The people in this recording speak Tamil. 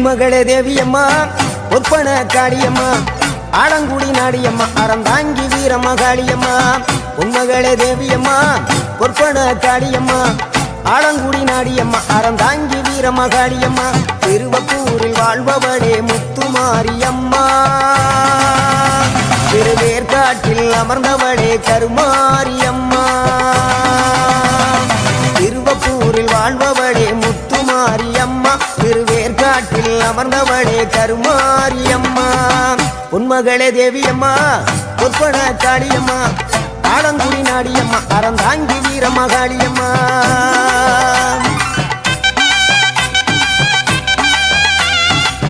பொன்மகளே தேவியம்மா ஒப்பன காளியம்மா ஆலங்குடி நாடியம்மா அறந்தாங்கி வீரமகாளியம்மா பொன்மகளே தேவியம்மா ஒப்பன காளியம்மா ஆலங்குடி நாடியம்மா அறந்தாங்கி வீரமகாளியம்மா திருவப்பூரில் வாழ்பவளே முத்துமாரியம்மா திருவேற்காட்டில் அமர்ந்தவளே கருமாரியம்மா திருவப்பூரில் வாழ்பவளே முத்துமாரியம்மா திருவேற்காட்டில் அமர்ந்தவளே கருமாரியம்மா பொன்மகளே தேவியம்மா ஒப்பன காளியம்மா ஆலங்குடி நாடியம்மா அறந்தாங்கி வீரமகாளியம்மா